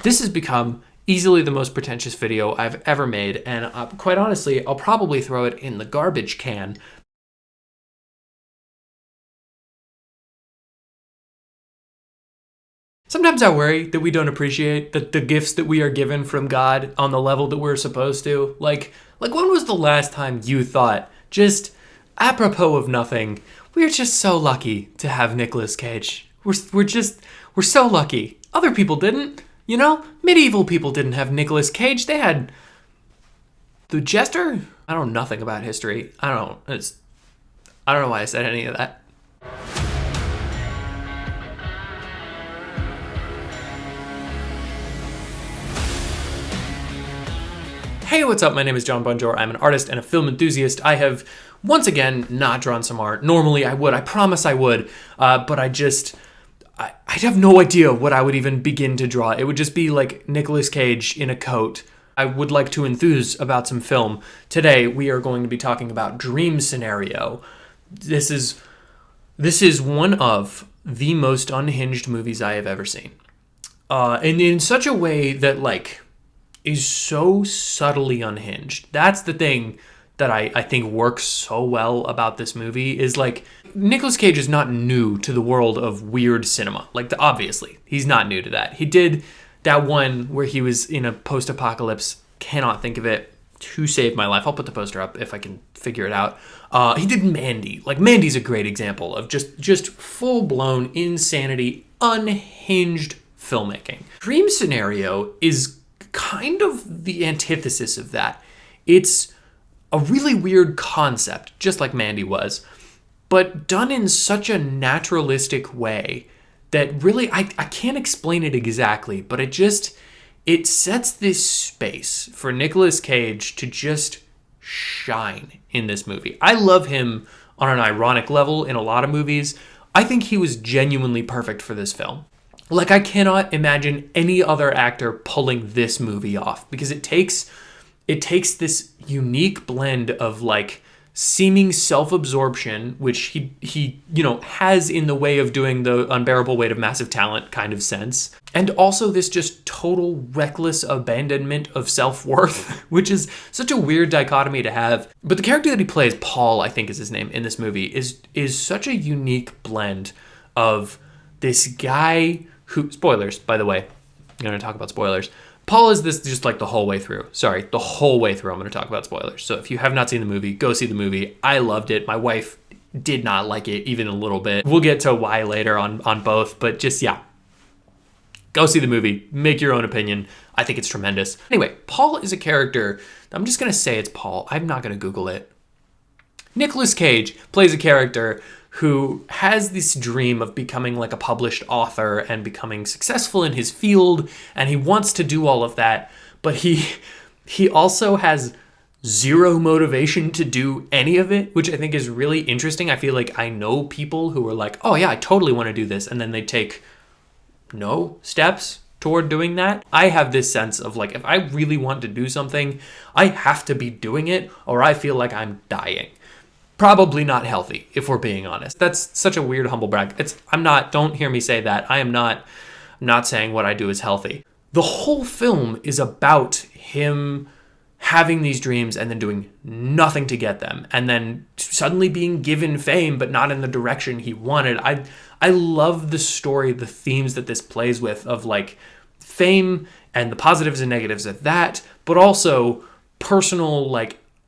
This has become easily the most pretentious video I've ever made, and quite honestly, I'll probably throw it in the garbage can. Sometimes I worry that we don't appreciate the gifts that we are given from God on the level that we're supposed to. Like when was the last time you thought, just apropos of nothing, we're just so lucky to have Nicolas Cage. We're so lucky. Other people didn't, you know? Medieval people didn't have Nicolas Cage. They had the Jester. I don't know nothing about history. I don't know why I said any of that. Hey, what's up? My name is John Bonjour. I'm an artist and a film enthusiast. I have, once again, not drawn some art. Normally I would. I promise I would. But I have no idea what I would even begin to draw. It would just be like Nicolas Cage in a coat. I would like to enthuse about some film. Today, we are going to be talking about Dream Scenario. This is one of the most unhinged movies I have ever seen. And in such a way that, is so subtly unhinged. That's the thing that I think works so well about this movie is Nicolas Cage is not new to the world of weird cinema. Obviously, he's not new to that. He did that one where he was in a post-apocalypse, cannot think of it, to save my life. I'll put the poster up if I can figure it out. He did Mandy. Mandy's a great example of just full-blown insanity, unhinged filmmaking. Dream Scenario is kind of the antithesis of that. It's a really weird concept, just like Mandy was, but done in such a naturalistic way that really, I can't explain it exactly, but it sets this space for Nicolas Cage to just shine in this movie. I love him on an ironic level in a lot of movies. I think he was genuinely perfect for this film. I cannot imagine any other actor pulling this movie off because it takes this unique blend of seeming self-absorption, which he has in the way of doing the unbearable weight of massive talent kind of sense, and also this just total reckless abandonment of self-worth, which is such a weird dichotomy to have. But the character that he plays, Paul, I think is his name in this movie, is such a unique blend of this guy who, spoilers, by the way, I'm going to talk about spoilers. Paul is this just the whole way through. Sorry, the whole way through I'm going to talk about spoilers. So if you have not seen the movie, go see the movie. I loved it. My wife did not like it even a little bit. We'll get to why later on both, but go see the movie. Make your own opinion. I think it's tremendous. Anyway, Paul is a character. I'm just going to say it's Paul. I'm not going to Google it. Nicolas Cage plays a character who has this dream of becoming a published author and becoming successful in his field, and he wants to do all of that, but he also has zero motivation to do any of it, which I think is really interesting. I feel I know people who are oh yeah, I totally want to do this, and then they take no steps toward doing that. I have this sense of if I really want to do something, I have to be doing it, or I feel I'm dying. Probably not healthy, if we're being honest. That's such a weird humble brag. Don't hear me say that. I'm not saying what I do is healthy. The whole film is about him having these dreams and then doing nothing to get them, and then suddenly being given fame, but not in the direction he wanted. I love the story, the themes that this plays with of fame and the positives and negatives of that, but also personal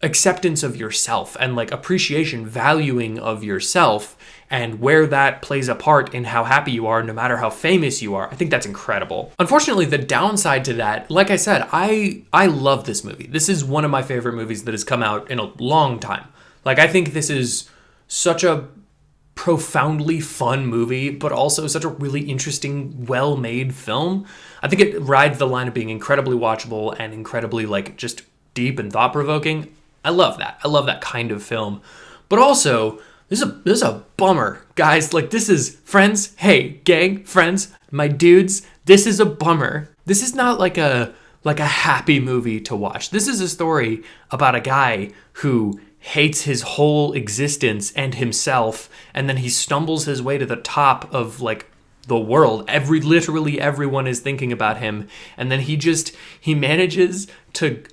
acceptance of yourself and appreciation, valuing of yourself, and where that plays a part in how happy you are no matter how famous you are. I think that's incredible. Unfortunately, the downside to that, like I said, I love this movie. This is one of my favorite movies that has come out in a long time. I think this is such a profoundly fun movie, but also such a really interesting, well-made film. I think it rides the line of being incredibly watchable and incredibly just deep and thought-provoking. I love that. I love that kind of film. But also, this is a bummer, guys. This is, friends, hey, gang, friends, my dudes, this is a bummer. This is not a happy movie to watch. This is a story about a guy who hates his whole existence and himself, and then he stumbles his way to the top of the world. Literally everyone is thinking about him. And then he manages to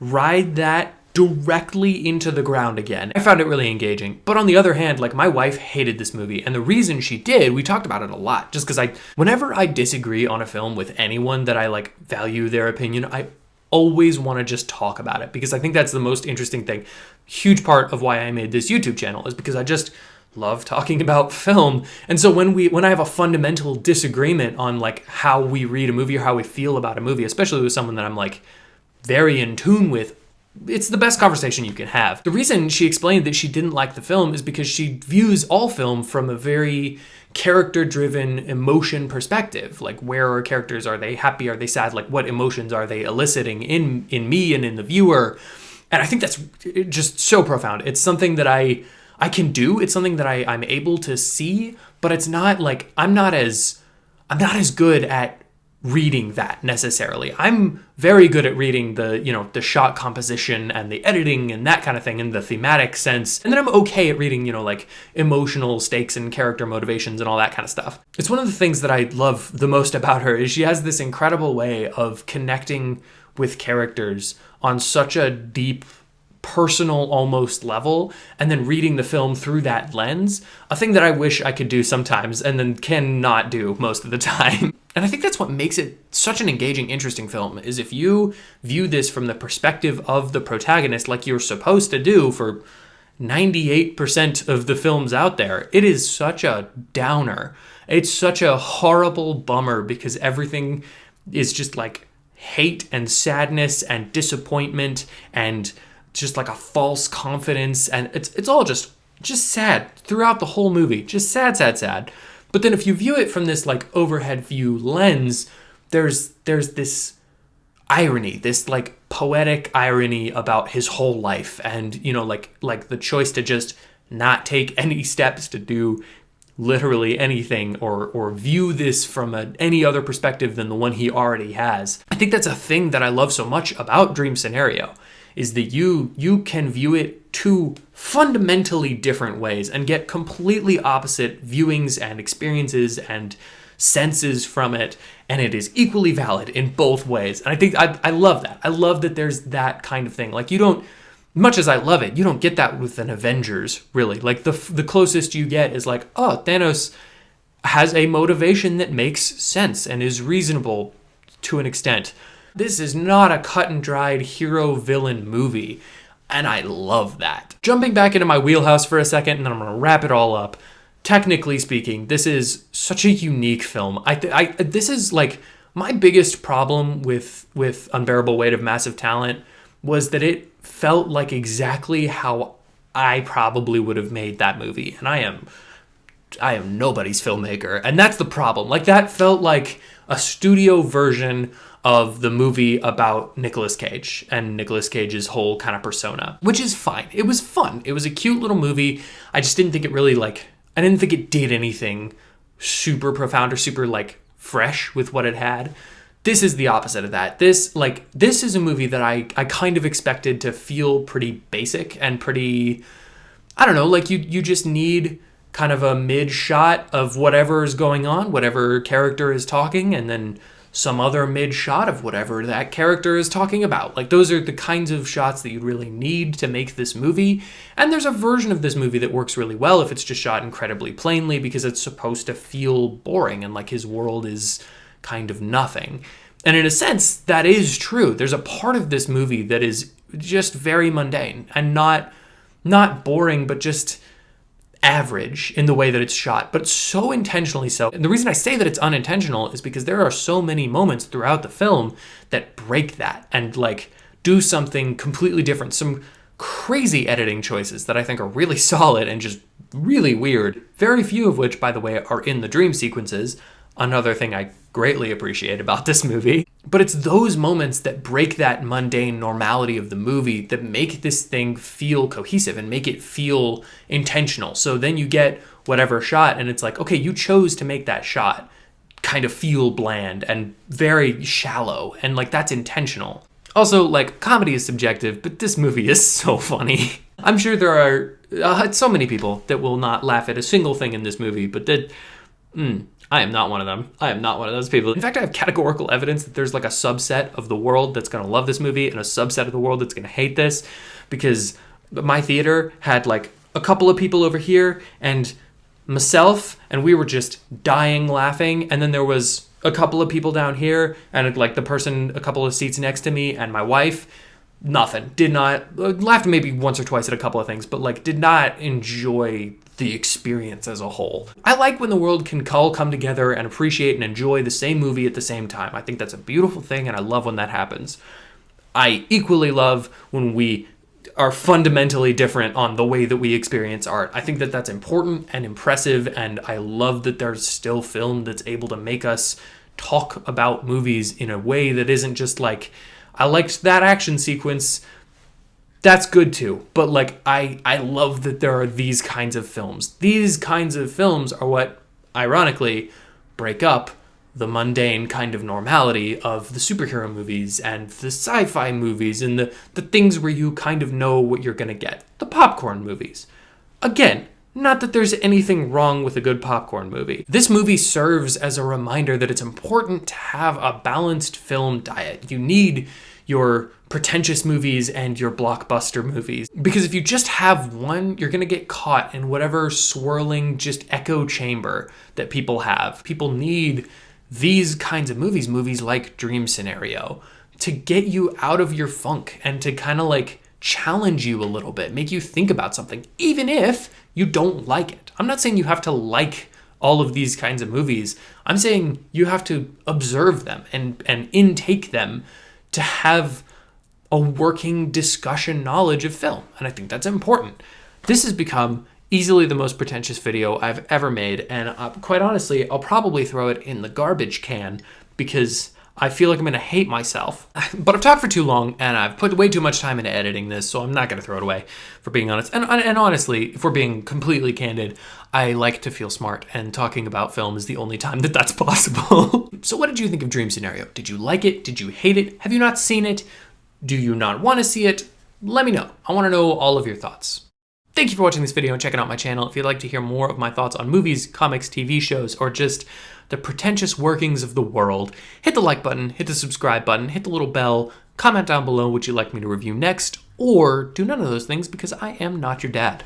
ride that directly into the ground again. I found it really engaging. But on the other hand, like, my wife hated this movie. And the reason she did, we talked about it a lot, just because whenever I disagree on a film with anyone that I like value their opinion, I always want to just talk about it, because I think that's the most interesting thing. Huge part of why I made this YouTube channel is because I just love talking about film. And so when I have a fundamental disagreement on like how we read a movie or how we feel about a movie, especially with someone that I'm like very in tune with, it's the best conversation you can have. The reason she explained that she didn't like the film is because she views all film from a very character-driven emotion perspective. Like, where are characters? Are they happy? Are they sad? Like, what emotions are they eliciting in me and in the viewer? And I think that's just so profound. It's something that I can do. It's something that I'm able to see, but it's not like I'm not as good at reading that necessarily. I'm very good at reading the shot composition and the editing and that kind of thing in the thematic sense. And then I'm okay at reading, like emotional stakes and character motivations and all that kind of stuff. It's one of the things that I love the most about her is she has this incredible way of connecting with characters on such a deep, personal almost level, and then reading the film through that lens, a thing that I wish I could do sometimes and then cannot do most of the time. And I think that's what makes it such an engaging, interesting film, is if you view this from the perspective of the protagonist like you're supposed to do for 98% of the films out there, it is such a downer. It's such a horrible bummer because everything is just like hate and sadness and disappointment and just like a false confidence, and it's all just sad throughout the whole movie. Just sad. But then if you view it from this like overhead view lens, there's this irony, this like poetic irony about his whole life, and like the choice to just not take any steps to do literally anything or view this from any other perspective than the one he already has. I think that's a thing that I love so much about Dream Scenario, is that you can view it two fundamentally different ways and get completely opposite viewings and experiences and senses from it, and it is equally valid in both ways. And I think I love that. I love that there's that kind of thing. Like, you don't, much as I love it, you don't get that with an Avengers, really. Like, the closest you get is like, oh, Thanos has a motivation that makes sense and is reasonable to an extent. This is not a cut and dried hero-villain movie, and I love that. Jumping back into my wheelhouse for a second, and then I'm going to wrap it all up. Technically speaking, this is such a unique film. This is like my biggest problem with Unbearable Weight of Massive Talent was that it felt like exactly how I probably would have made that movie, and I am nobody's filmmaker, and that's the problem. Like, that felt like a studio version of the movie about Nicolas Cage and Nicolas Cage's whole kind of persona, which is fine. It was fun. It was a cute little movie. I just didn't think it really I didn't think it did anything super profound or super fresh with what it had. This is the opposite of that. This is a movie that I kind of expected to feel pretty basic and pretty, I don't know, like you just need kind of a mid shot of whatever is going on, whatever character is talking, and then some other mid shot of whatever that character is talking about. Like, those are the kinds of shots that you really need to make this movie. And there's a version of this movie that works really well if it's just shot incredibly plainly, because it's supposed to feel boring and like his world is kind of nothing. And in a sense, that is true. There's a part of this movie that is just very mundane and not boring, but just average in the way that it's shot, but so intentionally so. And the reason I say that it's unintentional is because there are so many moments throughout the film that break that and do something completely different. Some crazy editing choices that I think are really solid and just really weird. Very few of which, by the way, are in the dream sequences. Another thing I greatly appreciate about this movie. But it's those moments that break that mundane normality of the movie that make this thing feel cohesive and make it feel intentional. So then you get whatever shot and it's like, okay, you chose to make that shot kind of feel bland and very shallow, and that's intentional. Also, comedy is subjective, but this movie is so funny. I'm sure there are so many people that will not laugh at a single thing in this movie, but I am not one of them. I am not one of those people. In fact, I have categorical evidence that there's like a subset of the world that's going to love this movie and a subset of the world that's going to hate this, because my theater had like a couple of people over here and myself, and we were just dying laughing. And then there was a couple of people down here and like the person a couple of seats next to me and my wife. Nothing. Did not, laughed maybe once or twice at a couple of things, but like did not enjoy the experience as a whole. I like when the world can all come together and appreciate and enjoy the same movie at the same time. I think that's a beautiful thing, and I love when that happens. I equally love when we are fundamentally different on the way that we experience art. I think that that's important and impressive, and I love that there's still film that's able to make us talk about movies in a way that isn't just like, I liked that action sequence, that's good too. But like, I love that there are these kinds of films. These kinds of films are what, ironically, break up the mundane kind of normality of the superhero movies and the sci-fi movies and the things where you kind of know what you're going to get. The popcorn movies. Again, not that there's anything wrong with a good popcorn movie. This movie serves as a reminder that it's important to have a balanced film diet. You need your pretentious movies and your blockbuster movies. Because if you just have one, you're gonna get caught in whatever swirling just echo chamber that people have. People need these kinds of movies, movies like Dream Scenario, to get you out of your funk and to kind of like challenge you a little bit, make you think about something, even if you don't like it. I'm not saying you have to like all of these kinds of movies. I'm saying you have to observe them and intake them to have a working discussion knowledge of film. And I think that's important. This has become easily the most pretentious video I've ever made. And quite honestly, I'll probably throw it in the garbage can because I feel like I'm gonna hate myself. But I've talked for too long and I've put way too much time into editing this, so I'm not gonna throw it away, for being honest. And honestly, if we're being completely candid, I like to feel smart, and talking about film is the only time that that's possible. So what did you think of Dream Scenario? Did you like it? Did you hate it? Have you not seen it? Do you not want to see it? Let me know. I want to know all of your thoughts. Thank you for watching this video and checking out my channel. If you'd like to hear more of my thoughts on movies, comics, TV shows, or just the pretentious workings of the world, hit the like button, hit the subscribe button, hit the little bell, comment down below what you'd like me to review next, or do none of those things because I am not your dad.